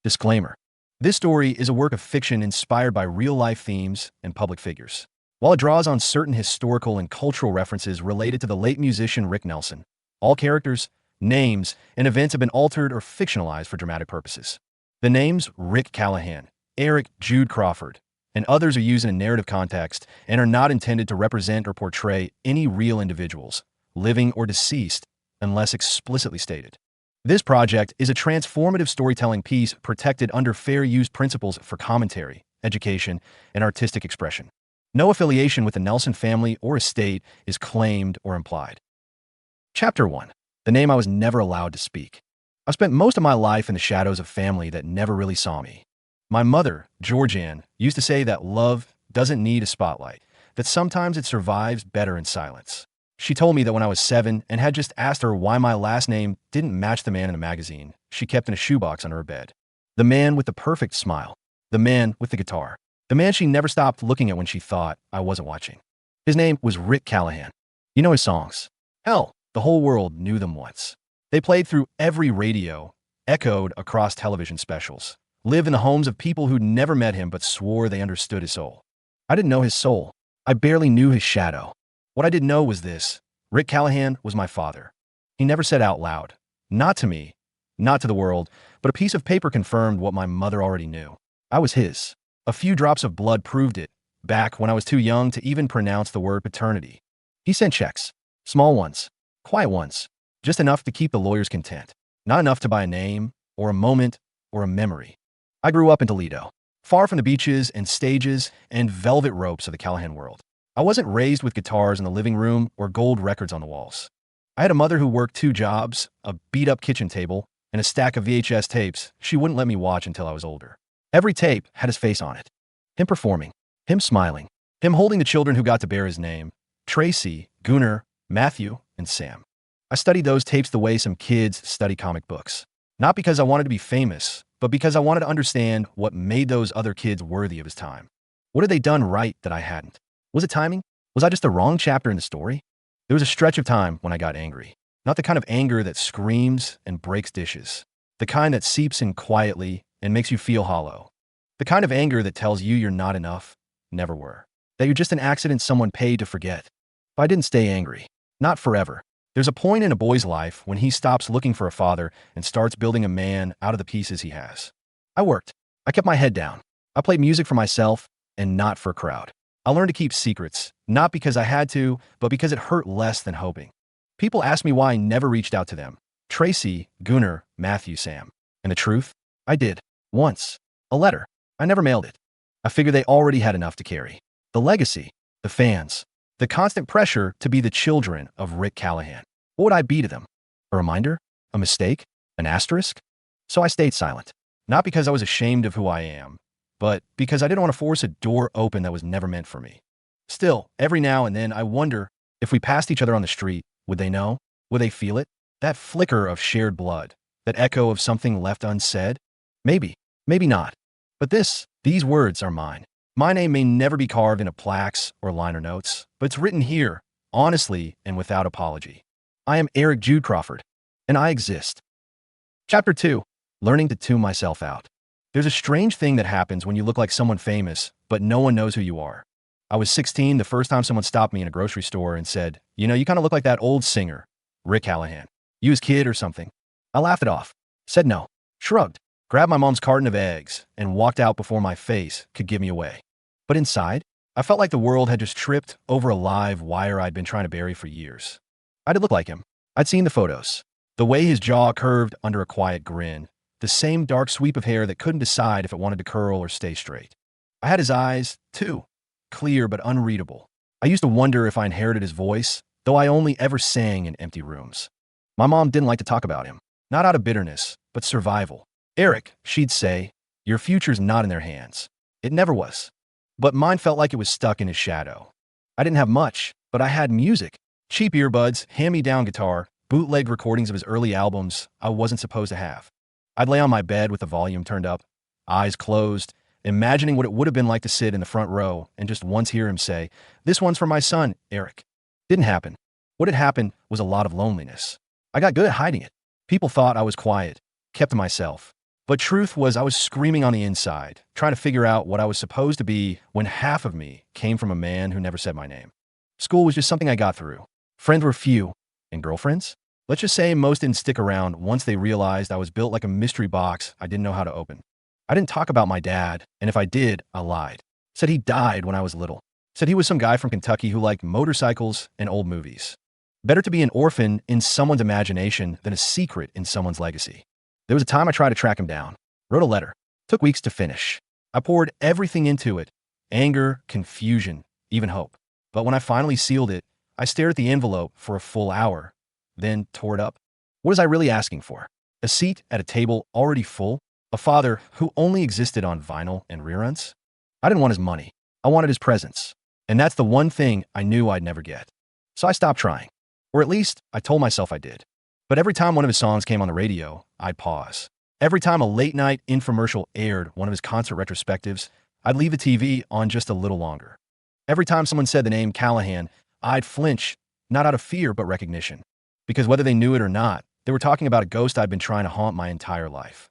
Disclaimer. This story is a work of fiction inspired by real-life themes and public figures. While it draws on certain historical and cultural references related to the late musician Rick Nelson, all characters, names, and events have been altered or fictionalized for dramatic purposes. The names Rick Callahan, Eric Jude Crawford, and others are used in a narrative context and are not intended to represent or portray any real individuals, living or deceased, unless explicitly stated. This project is a transformative storytelling piece protected under fair use principles for commentary, education, and artistic expression. No affiliation with the Nelson family or estate is claimed or implied. Chapter 1. The name I was never allowed to speak. I spent most of my life in the shadows of family that never really saw me. My mother, Georgianne, used to say that love doesn't need a spotlight, that sometimes it survives better in silence. She told me that when I was 7 and had just asked her why my last name didn't match the man in the magazine she kept in a shoebox under her bed. The man with the perfect smile. The man with the guitar. The man she never stopped looking at when she thought I wasn't watching. His name was Rick Callahan. You know his songs. Hell, the whole world knew them once. They played through every radio, echoed across television specials, lived in the homes of people who'd never met him but swore they understood his soul. I didn't know his soul. I barely knew his shadow. What I didn't know was this: Rick Callahan was my father. He never said out loud, not to me, not to the world, but a piece of paper confirmed what my mother already knew. I was his. A few drops of blood proved it, back when I was too young to even pronounce the word paternity. He sent checks, small ones, quiet ones, just enough to keep the lawyers content, not enough to buy a name, or a moment, or a memory. I grew up in Toledo, far from the beaches and stages and velvet ropes of the Callahan world. I wasn't raised with guitars in the living room or gold records on the walls. I had a mother who worked 2 jobs, a beat-up kitchen table, and a stack of VHS tapes she wouldn't let me watch until I was older. Every tape had his face on it. Him performing, him smiling, him holding the children who got to bear his name: Tracy, Gunnar, Matthew, and Sam. I studied those tapes the way some kids study comic books. Not because I wanted to be famous, but because I wanted to understand what made those other kids worthy of his time. What had they done right that I hadn't? Was it timing? Was I just the wrong chapter in the story? There was a stretch of time when I got angry. Not the kind of anger that screams and breaks dishes. The kind that seeps in quietly and makes you feel hollow. The kind of anger that tells you you're not enough, never were. That you're just an accident someone paid to forget. But I didn't stay angry. Not forever. There's a point in a boy's life when he stops looking for a father and starts building a man out of the pieces he has. I worked. I kept my head down. I played music for myself and not for a crowd. I learned to keep secrets, not because I had to, but because it hurt less than hoping. People asked me why I never reached out to them. Tracy, Gunnar, Matthew, Sam. And the truth? I did. Once. A letter. I never mailed it. I figured they already had enough to carry. The legacy. The fans. The constant pressure to be the children of Rick Callahan. What would I be to them? A reminder? A mistake? An asterisk? So I stayed silent. Not because I was ashamed of who I am, but because I didn't want to force a door open that was never meant for me. Still, every now and then I wonder if we passed each other on the street, would they know? Would they feel it? That flicker of shared blood, that echo of something left unsaid? Maybe, maybe not. But these words are mine. My name may never be carved into plaques or liner notes, but it's written here, honestly and without apology. I am Eric Jude Crawford, and I exist. Chapter 2. Learning to tune myself out. There's a strange thing that happens when you look like someone famous, but no one knows who you are. I was 16 the first time someone stopped me in a grocery store and said, "You know, you kind of look like that old singer, Rick Callahan. You his kid or something?" I laughed it off, said no, shrugged, grabbed my mom's carton of eggs, and walked out before my face could give me away. But inside, I felt like the world had just tripped over a live wire I'd been trying to bury for years. I did look like him. I'd seen the photos. The way his jaw curved under a quiet grin. The same dark sweep of hair that couldn't decide if it wanted to curl or stay straight. I had his eyes, too. Clear but unreadable. I used to wonder if I inherited his voice, though I only ever sang in empty rooms. My mom didn't like to talk about him. Not out of bitterness, but survival. "Eric," she'd say, "your future's not in their hands." It never was. But mine felt like it was stuck in his shadow. I didn't have much, but I had music. Cheap earbuds, hand-me-down guitar, bootleg recordings of his early albums I wasn't supposed to have. I'd lay on my bed with the volume turned up, eyes closed, imagining what it would have been like to sit in the front row and just once hear him say, "This one's for my son, Eric." Didn't happen. What had happened was a lot of loneliness. I got good at hiding it. People thought I was quiet, kept to myself. But truth was I was screaming on the inside, trying to figure out what I was supposed to be when half of me came from a man who never said my name. School was just something I got through. Friends were few. And girlfriends? Let's just say most didn't stick around once they realized I was built like a mystery box I didn't know how to open. I didn't talk about my dad, and if I did, I lied. Said he died when I was little. Said he was some guy from Kentucky who liked motorcycles and old movies. Better to be an orphan in someone's imagination than a secret in someone's legacy. There was a time I tried to track him down. Wrote a letter. Took weeks to finish. I poured everything into it. Anger, confusion, even hope. But when I finally sealed it, I stared at the envelope for a full hour, then tore it up. What was I really asking for? A seat at a table already full? A father who only existed on vinyl and reruns? I didn't want his money. I wanted his presence. And that's the one thing I knew I'd never get. So I stopped trying. Or at least, I told myself I did. But every time one of his songs came on the radio, I'd pause. Every time a late-night infomercial aired one of his concert retrospectives, I'd leave the TV on just a little longer. Every time someone said the name Callahan, I'd flinch, not out of fear, but recognition. Because whether they knew it or not, they were talking about a ghost I'd been trying to haunt my entire life.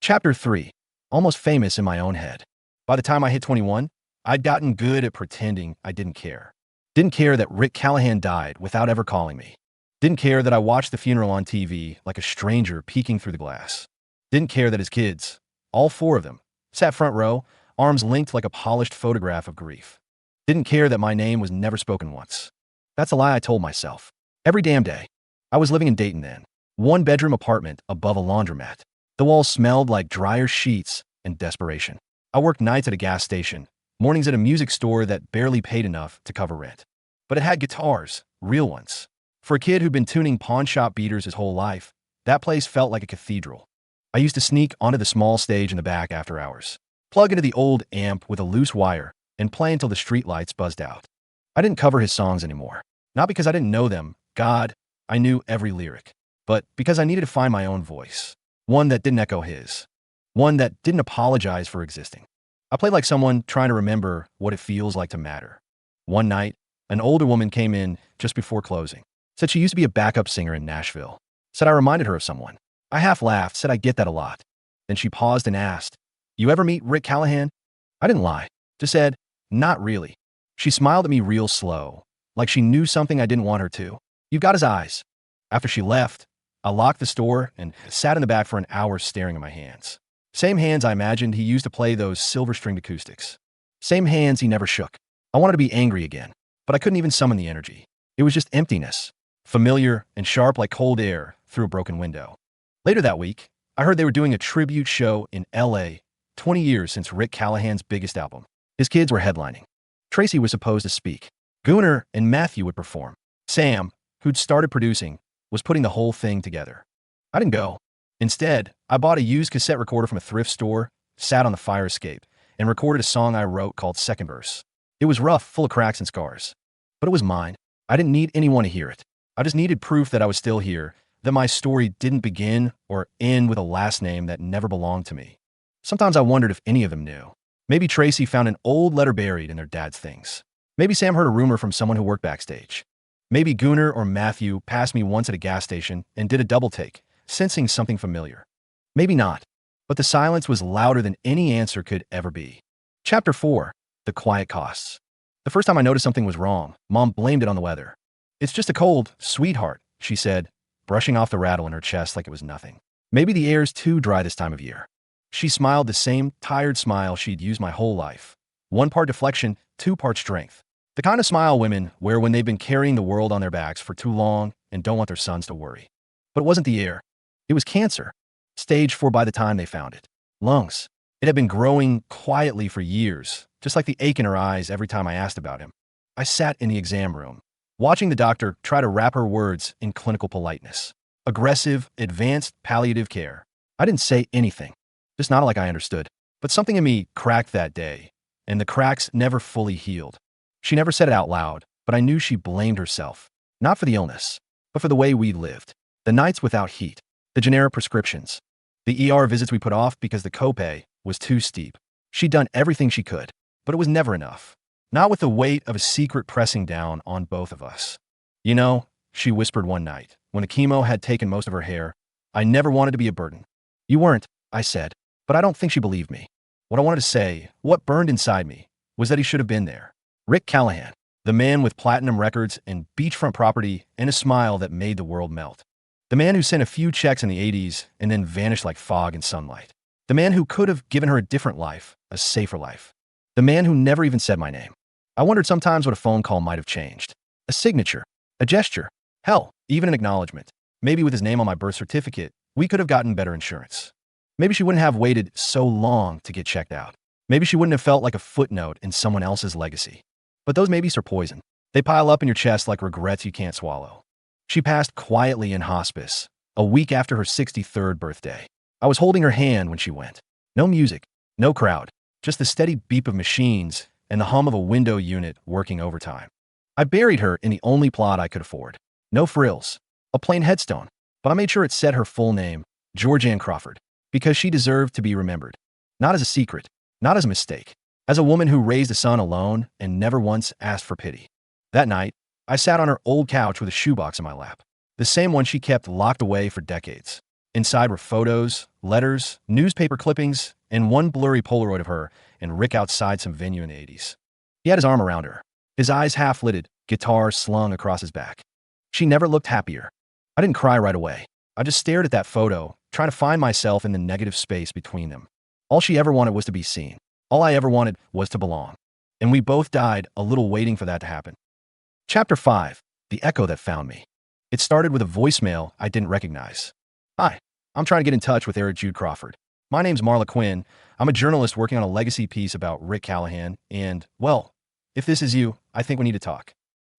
Chapter 3. Almost famous in my own head. By the time I hit 21, I'd gotten good at pretending I didn't care. Didn't care that Rick Callahan died without ever calling me. Didn't care that I watched the funeral on TV like a stranger peeking through the glass. Didn't care that his kids, all 4 of them, sat front row, arms linked like a polished photograph of grief. Didn't care that my name was never spoken once. That's a lie I told myself. Every damn day. I was living in Dayton then. 1-bedroom apartment above a laundromat. The walls smelled like dryer sheets and desperation. I worked nights at a gas station, mornings at a music store that barely paid enough to cover rent. But it had guitars, real ones. For a kid who'd been tuning pawn shop beaters his whole life, that place felt like a cathedral. I used to sneak onto the small stage in the back after hours, plug into the old amp with a loose wire, and play until the streetlights buzzed out. I didn't cover his songs anymore. Not because I didn't know them. God, I knew every lyric. But because I needed to find my own voice. One that didn't echo his. One that didn't apologize for existing. I played like someone trying to remember what it feels like to matter. One night, an older woman came in just before closing. Said she used to be a backup singer in Nashville. Said I reminded her of someone. I half laughed, said I get that a lot. Then she paused and asked, "You ever meet Rick Callahan?" I didn't lie. Just said, "Not really." She smiled at me real slow, like she knew something I didn't want her to. "You've got his eyes." After she left, I locked the store and sat in the back for an hour staring at my hands. Same hands I imagined he used to play those silver-stringed acoustics. Same hands he never shook. I wanted to be angry again, but I couldn't even summon the energy. It was just emptiness. Familiar and sharp like cold air through a broken window. Later that week, I heard they were doing a tribute show in LA, 20 years since Rick Callahan's biggest album. His kids were headlining. Tracy was supposed to speak. Gunnar and Matthew would perform. Sam, who'd started producing, was putting the whole thing together. I didn't go. Instead, I bought a used cassette recorder from a thrift store, sat on the fire escape, and recorded a song I wrote called Second Verse. It was rough, full of cracks and scars. But it was mine. I didn't need anyone to hear it. I just needed proof that I was still here, that my story didn't begin or end with a last name that never belonged to me. Sometimes I wondered if any of them knew. Maybe Tracy found an old letter buried in their dad's things. Maybe Sam heard a rumor from someone who worked backstage. Maybe Gunnar or Matthew passed me once at a gas station and did a double take, sensing something familiar. Maybe not, but the silence was louder than any answer could ever be. Chapter 4. The Quiet Costs. The first time I noticed something was wrong, Mom blamed it on the weather. "It's just a cold, sweetheart," she said, brushing off the rattle in her chest like it was nothing. "Maybe the air's too dry this time of year." She smiled the same tired smile she'd used my whole life. 1 part deflection, 2 part strength. The kind of smile women wear when they've been carrying the world on their backs for too long and don't want their sons to worry. But it wasn't the air. It was cancer. Stage 4 by the time they found it. Lungs. It had been growing quietly for years, just like the ache in her eyes every time I asked about him. I sat in the exam room, watching the doctor try to wrap her words in clinical politeness. Aggressive, advanced palliative care. I didn't say anything, just nodded like I understood. But something in me cracked that day, and the cracks never fully healed. She never said it out loud, but I knew she blamed herself. Not for the illness, but for the way we lived. The nights without heat. The generic prescriptions. The ER visits we put off because the copay was too steep. She'd done everything she could, but it was never enough. Not with the weight of a secret pressing down on both of us. "You know," she whispered one night, when the chemo had taken most of her hair, "I never wanted to be a burden." "You weren't," I said, but I don't think she believed me. What I wanted to say, what burned inside me, was that he should have been there. Rick Callahan, the man with platinum records and beachfront property and a smile that made the world melt. The man who sent a few checks in the 80s and then vanished like fog in sunlight. The man who could have given her a different life, a safer life. The man who never even said my name. I wondered sometimes what a phone call might have changed. A signature, a gesture, hell, even an acknowledgement. Maybe with his name on my birth certificate, we could have gotten better insurance. Maybe she wouldn't have waited so long to get checked out. Maybe she wouldn't have felt like a footnote in someone else's legacy. But those maybes are poison. They pile up in your chest like regrets you can't swallow. She passed quietly in hospice, a week after her 63rd birthday. I was holding her hand when she went. No music, no crowd, just the steady beep of machines and the hum of a window unit working overtime. I buried her in the only plot I could afford. No frills, a plain headstone, but I made sure it said her full name, Georgianne Crawford, because she deserved to be remembered. Not as a secret, not as a mistake, as a woman who raised a son alone and never once asked for pity. That night, I sat on her old couch with a shoebox in my lap, the same one she kept locked away for decades. Inside were photos, letters, newspaper clippings, and one blurry Polaroid of her and Rick outside some venue in the 80s. He had his arm around her, his eyes half-lidded, guitar slung across his back. She never looked happier. I didn't cry right away. I just stared at that photo, trying to find myself in the negative space between them. All she ever wanted was to be seen. All I ever wanted was to belong. And we both died a little waiting for that to happen. Chapter 5. The Echo That Found Me. It started with a voicemail I didn't recognize. Hi, I'm trying to get in touch with Eric Jude Crawford. My name's Marla Quinn. I'm a journalist working on a legacy piece about Rick Callahan, and, well, if this is you, I think we need to talk.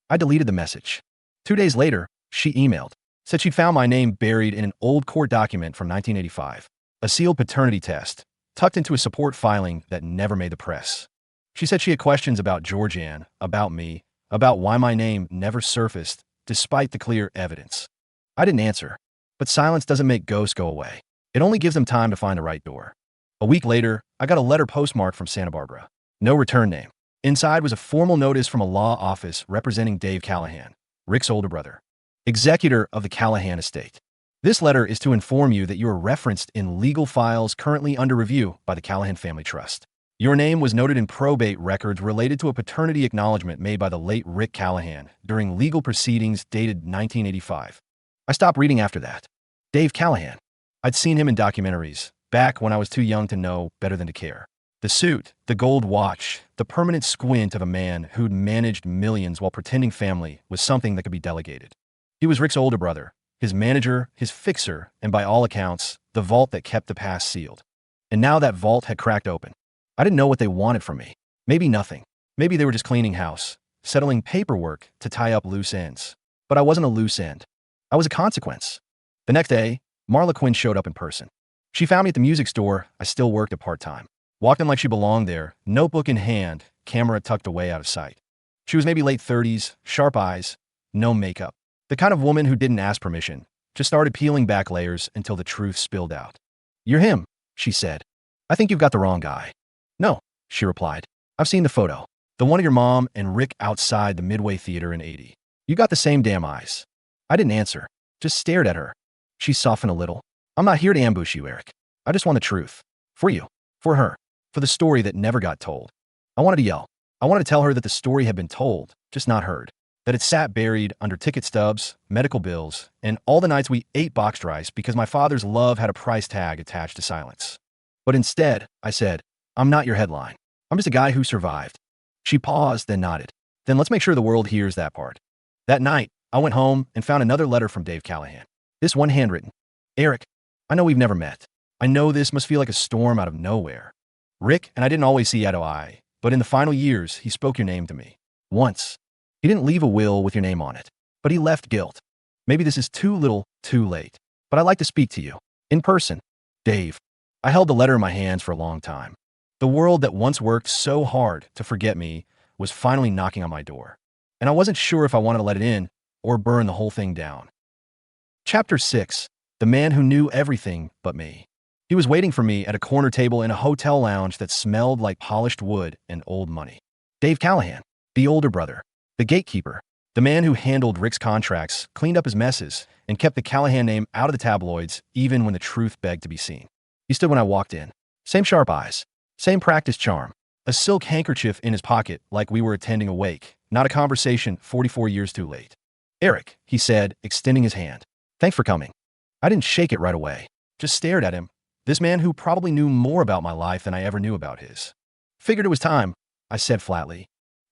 I deleted the message. 2 days later, she emailed. Said she'd found my name buried in an old court document from 1985, a sealed paternity test, tucked into a support filing that never made the press. She said she had questions about Georgianne, about me, about why my name never surfaced, despite the clear evidence. I didn't answer, but silence doesn't make ghosts go away. It only gives them time to find the right door. A week later, I got a letter postmarked from Santa Barbara. No return name. Inside was a formal notice from a law office representing Dave Callahan, Rick's older brother, executor of the Callahan estate. This letter is to inform you that you are referenced in legal files currently under review by the Callahan Family Trust. Your name was noted in probate records related to a paternity acknowledgement made by the late Rick Callahan during legal proceedings dated 1985. I stopped reading after that. Dave Callahan. I'd seen him in documentaries, back when I was too young to know better than to care. The suit, the gold watch, the permanent squint of a man who'd managed millions while pretending family was something that could be delegated. He was Rick's older brother, his manager, his fixer, and by all accounts, the vault that kept the past sealed. And now that vault had cracked open. I didn't know what they wanted from me. Maybe nothing. Maybe they were just cleaning house, settling paperwork to tie up loose ends. But I wasn't a loose end. I was a consequence. The next day, Marla Quinn showed up in person. She found me at the music store I still worked at part-time. Walked in like she belonged there, notebook in hand, camera tucked away out of sight. She was maybe late 30s, sharp eyes, no makeup. The kind of woman who didn't ask permission, just started peeling back layers until the truth spilled out. "You're him," she said. "I think you've got the wrong guy." "No," she replied. "I've seen the photo. The one of your mom and Rick outside the Midway Theater in 80. You got the same damn eyes." I didn't answer, just stared at her. She softened a little. "I'm not here to ambush you, Eric. I just want the truth. For you. For her. For the story that never got told." I wanted to yell. I wanted to tell her that the story had been told, just not heard. That it sat buried under ticket stubs, medical bills, and all the nights we ate boxed rice because my father's love had a price tag attached to silence. But instead, I said, "I'm not your headline. I'm just a guy who survived." She paused, then nodded. "Then let's make sure the world hears that part." That night, I went home and found another letter from Dave Callahan. This one handwritten. "Eric, I know we've never met. I know this must feel like a storm out of nowhere. Rick and I didn't always see eye to eye, but in the final years, he spoke your name to me. Once. He didn't leave a will with your name on it, but he left guilt. Maybe this is too little, too late, but I'd like to speak to you. In person. Dave." I held the letter in my hands for a long time. The world that once worked so hard to forget me was finally knocking on my door. And I wasn't sure if I wanted to let it in or burn the whole thing down. Chapter 6. The Man Who Knew Everything But Me. He was waiting for me at a corner table in a hotel lounge that smelled like polished wood and old money. Dave Callahan, the older brother, the gatekeeper, the man who handled Rick's contracts, cleaned up his messes, and kept the Callahan name out of the tabloids even when the truth begged to be seen. He stood when I walked in. Same sharp eyes. Same practiced charm. A silk handkerchief in his pocket like we were attending a wake, not a conversation 44 years too late. Eric, he said, extending his hand. Thanks for coming. I didn't shake it right away. Just stared at him. This man who probably knew more about my life than I ever knew about his. Figured it was time, I said flatly.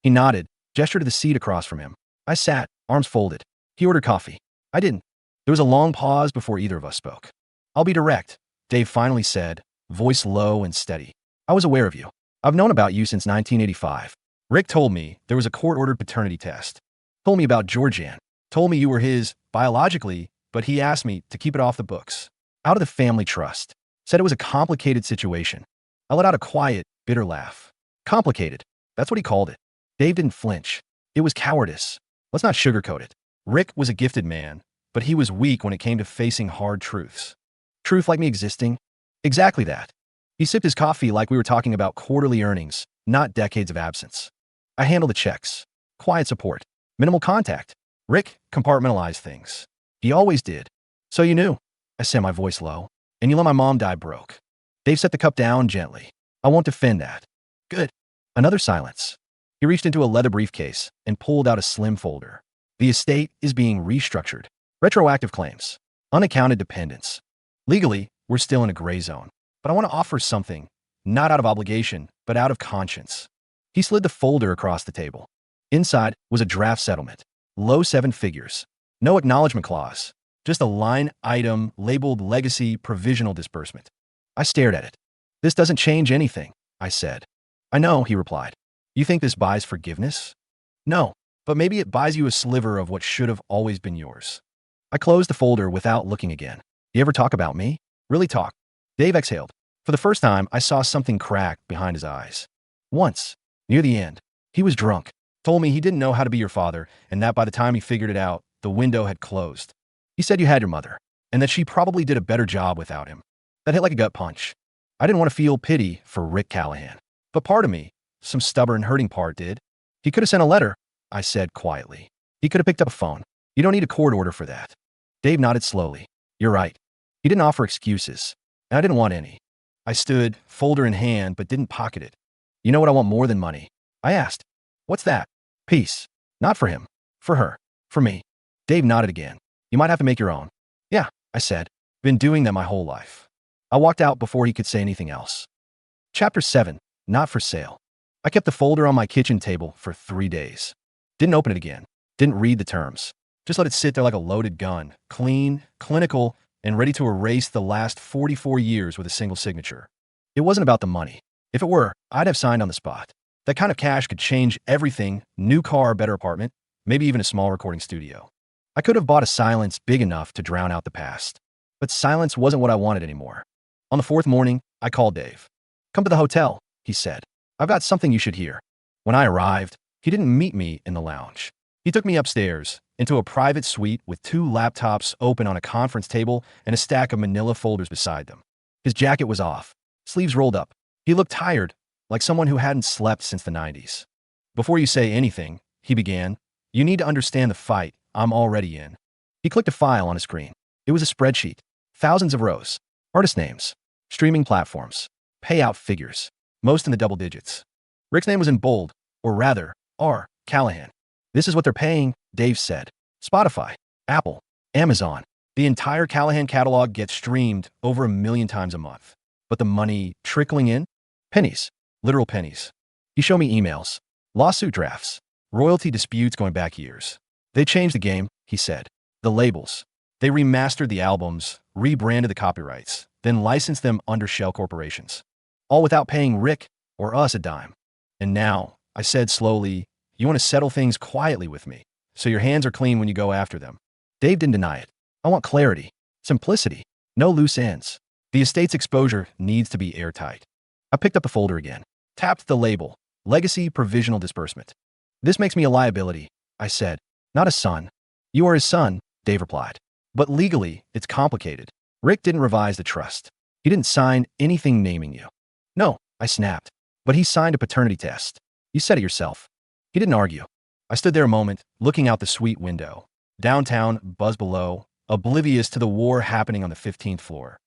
He nodded, gestured to the seat across from him. I sat, arms folded. He ordered coffee. I didn't. There was a long pause before either of us spoke. I'll be direct, Dave finally said, voice low and steady. I was aware of you. I've known about you since 1985. Rick told me there was a court-ordered paternity test. Told me about Georgianne. Told me you were his, biologically, but he asked me to keep it off the books. Out of the family trust. Said it was a complicated situation. I let out a quiet, bitter laugh. Complicated. That's what he called it. Dave didn't flinch. It was cowardice. Let's not sugarcoat it. Rick was a gifted man, but he was weak when it came to facing hard truths. Truth like me existing? Exactly that. He sipped his coffee like we were talking about quarterly earnings, not decades of absence. I handled the checks. Quiet support. Minimal contact. Rick compartmentalized things. He always did. So you knew, I said, my voice low. And you let my mom die broke. Dave set the cup down gently. I won't defend that. Good. Another silence. He reached into a leather briefcase and pulled out a slim folder. The estate is being restructured. Retroactive claims. Unaccounted dependents. Legally, we're still in a gray zone. But I want to offer something, not out of obligation, but out of conscience. He slid the folder across the table. Inside was a draft settlement. Low 7 figures. No acknowledgement clause. Just a line item labeled Legacy Provisional Disbursement. I stared at it. This doesn't change anything, I said. I know, he replied. You think this buys forgiveness? No, but maybe it buys you a sliver of what should have always been yours. I closed the folder without looking again. You ever talk about me? Really talk? Dave exhaled. For the first time, I saw something cracked behind his eyes. Once, near the end, he was drunk. Told me he didn't know how to be your father, and that by the time he figured it out, the window had closed. He said you had your mother, and that she probably did a better job without him. That hit like a gut punch. I didn't want to feel pity for Rick Callahan. But part of me, some stubborn, hurting part, did. He could have sent a letter, I said quietly. He could have picked up a phone. You don't need a court order for that. Dave nodded slowly. You're right. He didn't offer excuses, and I didn't want any. I stood, folder in hand, but didn't pocket it. You know what I want more than money? I asked. What's that? Peace. Not for him. For her. For me. Dave nodded again. You might have to make your own. Yeah, I said. Been doing that my whole life. I walked out before he could say anything else. Chapter 7. Not for sale. I kept the folder on my kitchen table for 3 days. Didn't open it again. Didn't read the terms. Just let it sit there like a loaded gun. Clean, clinical, and ready to erase the last 44 years with a single signature. It wasn't about the money. If it were, I'd have signed on the spot. That kind of cash could change everything. New car, better apartment, maybe even a small recording studio. I could have bought a silence big enough to drown out the past. But silence wasn't what I wanted anymore. On the 4th morning, I called Dave. Come to the hotel, he said. I've got something you should hear. When I arrived, he didn't meet me in the lounge. He took me upstairs, into a private suite with 2 laptops open on a conference table and a stack of manila folders beside them. His jacket was off, sleeves rolled up. He looked tired, like someone who hadn't slept since the 90s. Before you say anything, he began, you need to understand the fight I'm already in. He clicked a file on a screen. It was a spreadsheet. Thousands of rows. Artist names. Streaming platforms. Payout figures. Most in the double digits. Rick's name was in bold, or rather, R. Callahan. This is what they're paying, Dave said. Spotify, Apple, Amazon. The entire Callahan catalog gets streamed over 1 million times a month. But the money trickling in? Pennies. Literal pennies. He showed me emails. Lawsuit drafts. Royalty disputes going back years. They changed the game, he said. The labels. They remastered the albums, rebranded the copyrights, then licensed them under shell corporations. All without paying Rick or us a dime. And now, I said slowly, you want to settle things quietly with me, so your hands are clean when you go after them. Dave didn't deny it. I want clarity, simplicity, no loose ends. The estate's exposure needs to be airtight. I picked up the folder again, tapped the label, Legacy Provisional Disbursement. This makes me a liability, I said, not a son. You are his son, Dave replied. But legally, it's complicated. Rick didn't revise the trust. He didn't sign anything naming you. No, I snapped. But he signed a paternity test. You said it yourself. He didn't argue. I stood there a moment, looking out the suite window. Downtown, buzz below, oblivious to the war happening on the 15th floor.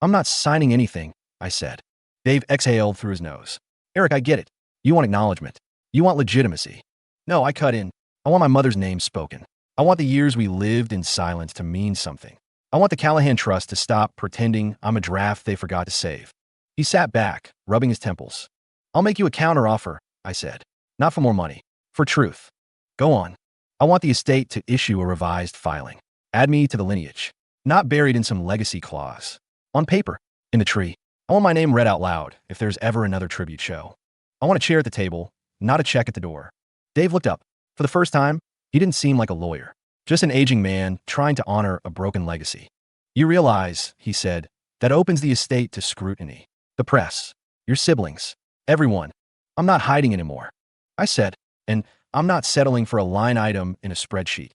I'm not signing anything, I said. Dave exhaled through his nose. Eric, I get it. You want acknowledgement. You want legitimacy. No, I cut in. I want my mother's name spoken. I want the years we lived in silence to mean something. I want the Callahan Trust to stop pretending I'm a draft they forgot to save. He sat back, rubbing his temples. I'll make you a counteroffer, I said. Not for more money. For truth. Go on. I want the estate to issue a revised filing. Add me to the lineage. Not buried in some legacy clause. On paper. In the tree. I want my name read out loud if there's ever another tribute show. I want a chair at the table, not a check at the door. Dave looked up. For the first time, he didn't seem like a lawyer. Just an aging man trying to honor a broken legacy. You realize, he said, that opens the estate to scrutiny. The press. Your siblings. Everyone. I'm not hiding anymore. I said, and I'm not settling for a line item in a spreadsheet.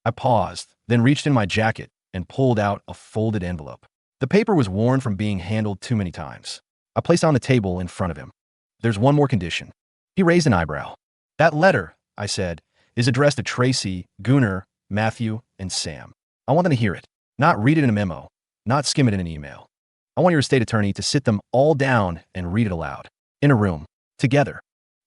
I paused, then reached in my jacket and pulled out a folded envelope. The paper was worn from being handled too many times. I placed it on the table in front of him. There's one more condition. He raised an eyebrow. That letter, I said, is addressed to Tracy, Gunnar, Matthew, and Sam. I want them to hear it, not read it in a memo, not skim it in an email. I want your estate attorney to sit them all down and read it aloud. In a room. Together.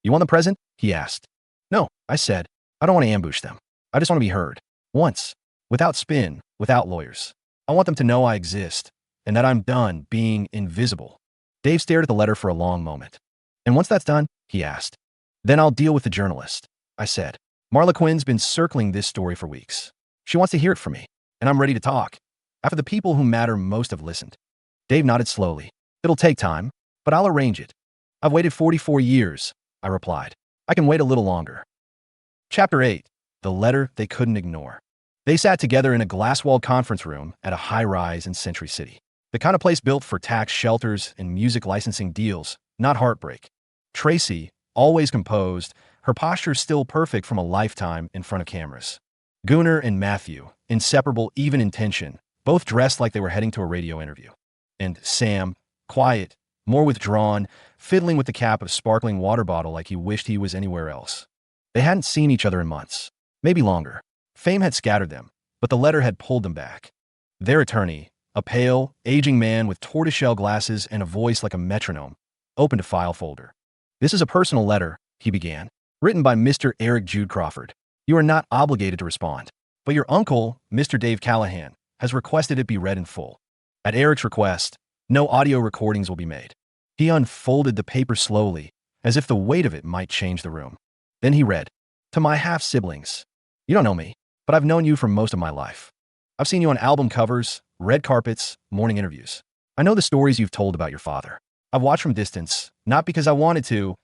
You want them present? He asked. No, I said. I don't want to ambush them. I just want to be heard. Once. Without spin, without lawyers. I want them to know I exist, and that I'm done being invisible. Dave stared at the letter for a long moment. And once that's done, he asked. Then I'll deal with the journalist, I said. Marla Quinn's been circling this story for weeks. She wants to hear it from me, and I'm ready to talk. After the people who matter most have listened. Dave nodded slowly. It'll take time, but I'll arrange it. I've waited 44 years, I replied. I can wait a little longer. Chapter 8. The letter they couldn't ignore. They sat together in a glass-walled conference room at a high-rise in Century City. The kind of place built for tax shelters and music licensing deals, not heartbreak. Tracy, always composed, her posture still perfect from a lifetime in front of cameras. Gunnar and Matthew, inseparable even in tension, both dressed like they were heading to a radio interview. And Sam, quiet, more withdrawn, fiddling with the cap of a sparkling water bottle like he wished he was anywhere else. They hadn't seen each other in months, maybe longer. Fame had scattered them, but the letter had pulled them back. Their attorney, a pale, aging man with tortoiseshell glasses and a voice like a metronome, opened a file folder. This is a personal letter, he began, written by Mr. Eric Jude Crawford. You are not obligated to respond, but your uncle, Mr. Dave Callahan, has requested it be read in full. At Eric's request, no audio recordings will be made. He unfolded the paper slowly, as if the weight of it might change the room. Then he read, To my half-siblings. You don't know me, but I've known you for most of my life. I've seen you on album covers, red carpets, morning interviews. I know the stories you've told about your father. I've watched from distance, not because I wanted to,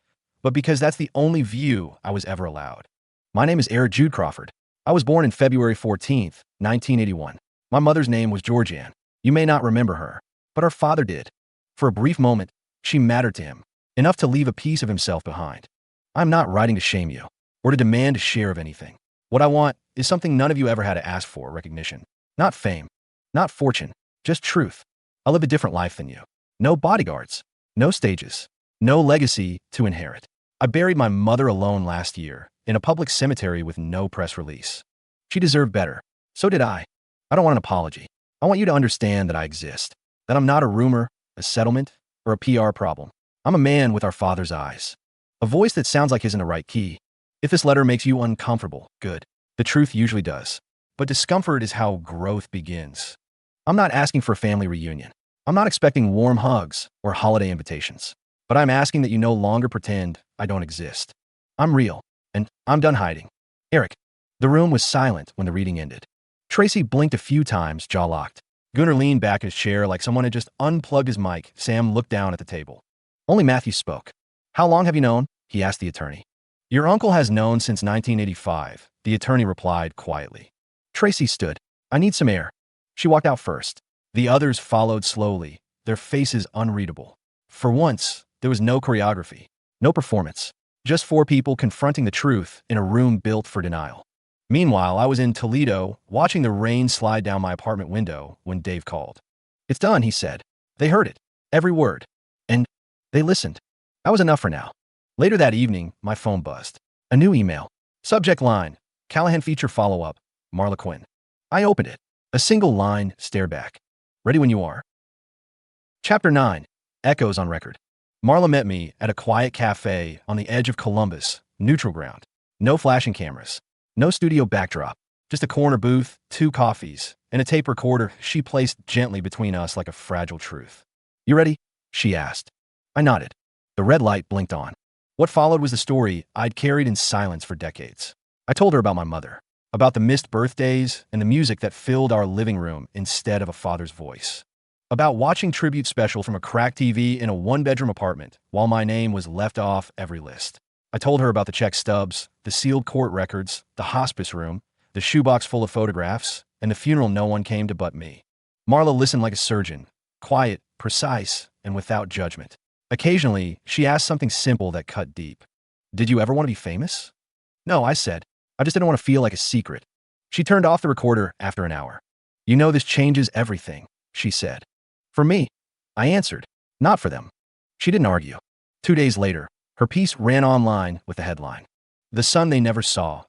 but because that's the only view I was ever allowed. My name is Eric Jude Crawford. I was born in February 14th, 1981. My mother's name was Georgianne. You may not remember her, but her father did. For a brief moment, she mattered to him, enough to leave a piece of himself behind. I'm not writing to shame you, or to demand a share of anything. What I want is something none of you ever had to ask for, recognition. Not fame, not fortune, just truth. I live a different life than you. No bodyguards, no stages, no legacy to inherit. I buried my mother alone last year, in a public cemetery with no press release. She deserved better. So did I. I don't want an apology. I want you to understand that I exist, that I'm not a rumor, a settlement, or a PR problem. I'm a man with our father's eyes. A voice that sounds like his in the right key. If this letter makes you uncomfortable, good. The truth usually does. But discomfort is how growth begins. I'm not asking for a family reunion. I'm not expecting warm hugs or holiday invitations. But I'm asking that you no longer pretend I don't exist. I'm real, and I'm done hiding. Eric. The room was silent when the reading ended. Tracy blinked a few times, jaw locked. Gunnar leaned back in his chair like someone had just unplugged his mic. Sam looked down at the table. Only Matthew spoke. How long have you known? He asked the attorney. Your uncle has known since 1985, the attorney replied quietly. Tracy stood. I need some air. She walked out first. The others followed slowly, their faces unreadable. For once, there was no choreography, no performance, just four people confronting the truth in a room built for denial. Meanwhile, I was in Toledo, watching the rain slide down my apartment window when Dave called. It's done, he said. They heard it, every word. And they listened. That was enough for now. Later that evening, my phone buzzed. A new email. Subject line, Callahan feature follow-up, Marla Quinn. I opened it. A single line, stare back. Ready when you are. Chapter 9. echoes on record. Marla met me at a quiet cafe on the edge of Columbus, neutral ground. No flashing cameras. No studio backdrop. Just a corner booth, 2 coffees, and a tape recorder she placed gently between us like a fragile truth. "You ready?" she asked. I nodded. The red light blinked on. What followed was the story I'd carried in silence for decades. I told her about my mother, about the missed birthdays and the music that filled our living room instead of a father's voice, about watching tribute special from a cracked TV in a 1-bedroom apartment while my name was left off every list. I told her about the check stubs, the sealed court records, the hospice room, the shoebox full of photographs, and the funeral no one came to but me. Marla listened like a surgeon, quiet, precise, and without judgment. Occasionally, she asked something simple that cut deep. "Did you ever want to be famous?" "No," I said. "I just didn't want to feel like a secret." She turned off the recorder after an hour. "You know, this changes everything," she said. "For me," I answered. "Not for them." She didn't argue. 2 days later, her piece ran online with the headline, "The Son They Never Saw,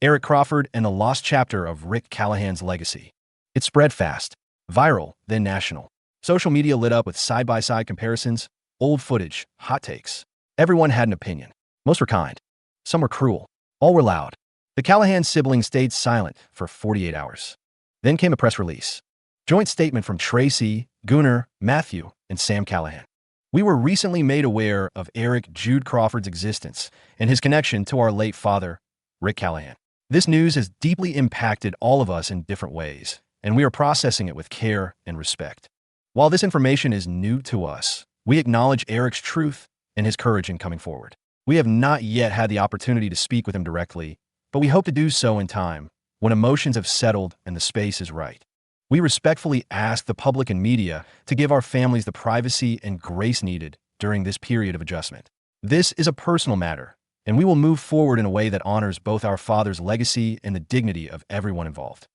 Eric Crawford and the Lost Chapter of Rick Callahan's Legacy." It spread fast, viral, then national. Social media lit up with side-by-side comparisons, old footage, hot takes. Everyone had an opinion. Most were kind. Some were cruel. All were loud. The Callahan siblings stayed silent for 48 hours. Then came a press release. Joint statement from Tracy, Gunnar, Matthew, and Sam Callahan. "We were recently made aware of Eric Jude Crawford's existence and his connection to our late father, Rick Callahan. This news has deeply impacted all of us in different ways, and we are processing it with care and respect. While this information is new to us, we acknowledge Eric's truth and his courage in coming forward. We have not yet had the opportunity to speak with him directly, but we hope to do so in time, when emotions have settled and the space is right. We respectfully ask the public and media to give our families the privacy and grace needed during this period of adjustment. This is a personal matter, and we will move forward in a way that honors both our father's legacy and the dignity of everyone involved."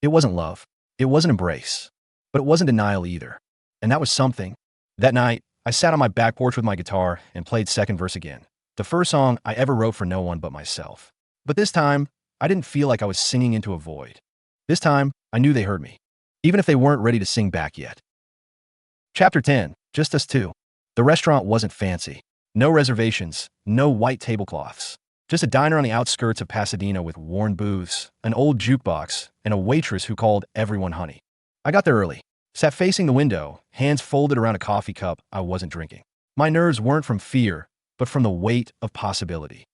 It wasn't love. It wasn't embrace. But it wasn't denial either. And that was something. That night, I sat on my back porch with my guitar and played second verse again. The first song I ever wrote for no one but myself. But this time, I didn't feel like I was singing into a void. This time, I knew they heard me, even if they weren't ready to sing back yet. Chapter 10, just us two. The restaurant wasn't fancy. No reservations, no white tablecloths. Just a diner on the outskirts of Pasadena with worn booths, an old jukebox, and a waitress who called everyone honey. I got there early, sat facing the window, hands folded around a coffee cup I wasn't drinking. My nerves weren't from fear, but from the weight of possibility.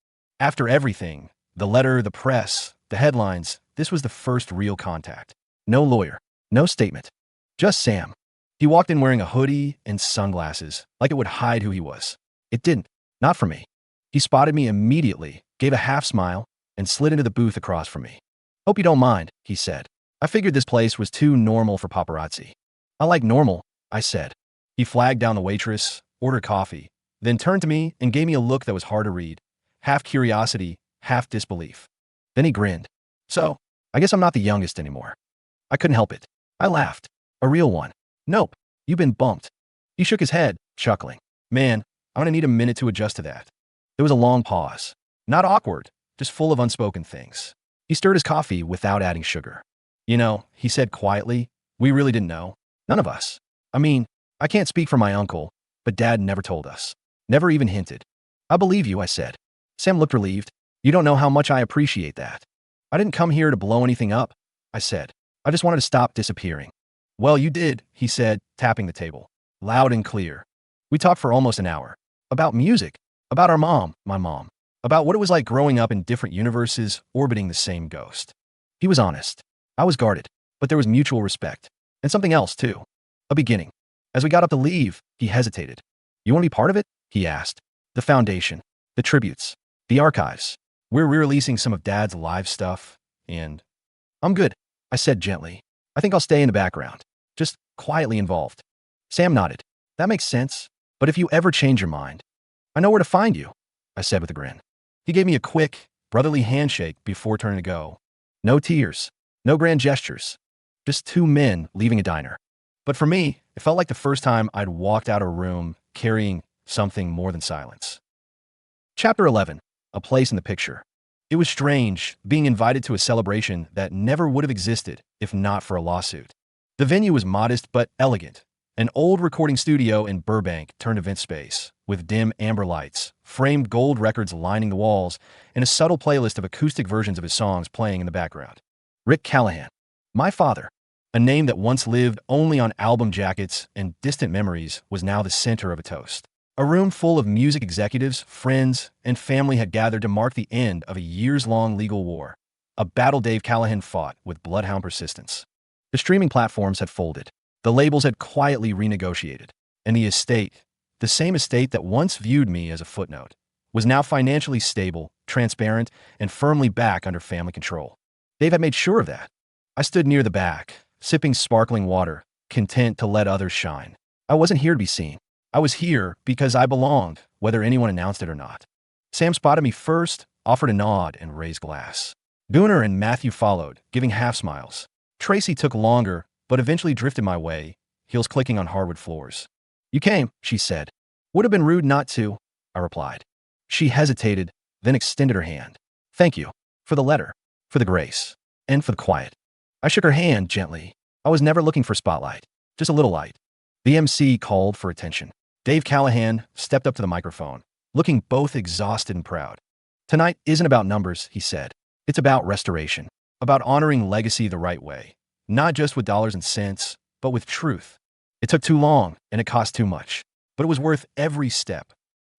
After everything, the letter, the press, the headlines, this was the first real contact. No lawyer, no statement. Just Sam. He walked in wearing a hoodie and sunglasses, like it would hide who he was. It didn't. Not for me. He spotted me immediately, gave a half smile, and slid into the booth across from me. "Hope you don't mind," he said. I figured this place was too normal for paparazzi. "I like normal," I said. He flagged down the waitress, ordered coffee, then turned to me and gave me a look that was hard to read, half curiosity, half disbelief. Then he grinned. "So, I guess I'm not the youngest anymore." I couldn't help it. I laughed. A real one. "Nope, you've been bumped." He shook his head, chuckling. "Man, I'm gonna need a minute to adjust to that." There was a long pause. Not awkward, just full of unspoken things. He stirred his coffee without adding sugar. "You know," he said quietly, "we really didn't know. None of us. I mean, I can't speak for my uncle, but Dad never told us. Never even hinted." "I believe you," I said. Sam looked relieved. "You don't know how much I appreciate that." "I didn't come here to blow anything up," I said. "I just wanted to stop disappearing." "Well, you did," he said, tapping the table. Loud and clear. We talked for almost an hour. About music. About our mom, my mom. About what it was like growing up in different universes, orbiting the same ghost. He was honest. I was guarded. But there was mutual respect. And something else, too. A beginning. As we got up to leave, he hesitated. "You want to be part of it?" he asked. "The foundation. The tributes. The archives. We're re-releasing some of Dad's live stuff. And I'm good," I said gently. "I think I'll stay in the background. Just quietly involved." Sam nodded. "That makes sense. But if you ever change your mind, I know where to find you," I said with a grin. He gave me a quick, brotherly handshake before turning to go. No tears. No grand gestures. Just two men leaving a diner. But for me, it felt like the first time I'd walked out of a room carrying something more than silence. Chapter 11. A place in the picture. It was strange being invited to a celebration that never would have existed if not for a lawsuit. The venue was modest but elegant, An old recording studio in Burbank turned event space, with dim amber lights, framed gold records lining the walls, and a subtle playlist of acoustic versions of his songs playing in the background. Rick Callahan. My father. A name that once lived only on album jackets and distant memories was now the center of a toast. A room full of music executives, friends, and family had gathered to mark the end of a years-long legal war, a battle Dave Callahan fought with bloodhound persistence. The streaming platforms had folded. The labels had quietly renegotiated, and the estate, the same estate that once viewed me as a footnote, was now financially stable, transparent, and firmly back under family control. Dave had made sure of that. I stood near the back, sipping sparkling water, content to let others shine. I wasn't here to be seen. I was here because I belonged, whether anyone announced it or not. Sam spotted me first, offered a nod, and raised glass. Gunnar and Matthew followed, giving half smiles. Tracy took longer, but eventually drifted my way, heels clicking on hardwood floors. You came, she said. Would have been rude not to, I replied. She hesitated, then extended her hand. Thank you. For the letter, for the grace, and for the quiet. I shook her hand gently. I was never looking for spotlight, just a little light. The MC called for attention. Dave Callahan stepped up to the microphone, looking both exhausted and proud. Tonight isn't about numbers, he said. It's about restoration, about honoring legacy the right way, not just with dollars and cents, but with truth. It took too long, and it cost too much, but it was worth every step.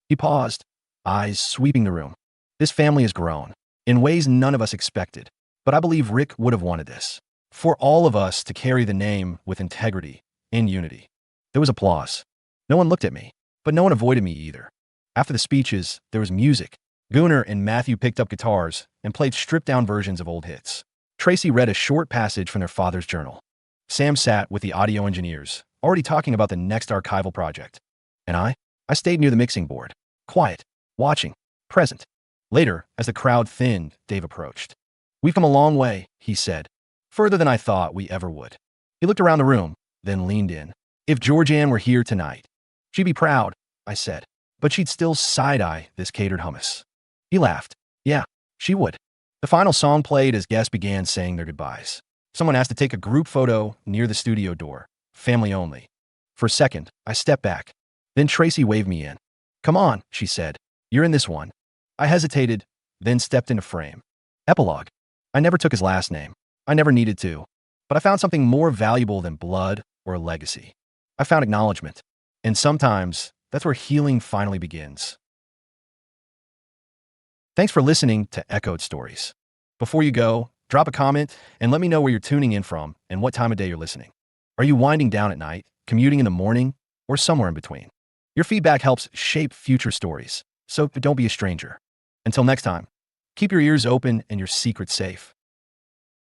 He paused, eyes sweeping the room. This family has grown, in ways none of us expected, but I believe Rick would have wanted this. For all of us to carry the name with integrity and unity. There was applause. No one looked at me, but no one avoided me either. After the speeches, there was music. Gunnar and Matthew picked up guitars and played stripped-down versions of old hits. Tracy read a short passage from their father's journal. Sam sat with the audio engineers, already talking about the next archival project. And I stayed near the mixing board, quiet, watching, present. Later, as the crowd thinned, Dave approached. We've come a long way, he said, further than I thought we ever would. He looked around the room, then leaned in. If Georgianne were here tonight, she'd be proud, I said, but she'd still side-eye this catered hummus. He laughed. Yeah, she would. The final song played as guests began saying their goodbyes. Someone asked to take a group photo near the studio door, family only. For a second, I stepped back. Then Tracy waved me in. Come on, she said. You're in this one. I hesitated, then stepped into frame. Epilogue. I never took his last name. I never needed to. But I found something more valuable than blood or a legacy. I found acknowledgement. And sometimes, that's where healing finally begins. Thanks for listening to Echoed Stories. Before you go, drop a comment and let me know where you're tuning in from and what time of day you're listening. Are you winding down at night, commuting in the morning, or somewhere in between? Your feedback helps shape future stories, so don't be a stranger. Until next time, keep your ears open and your secrets safe.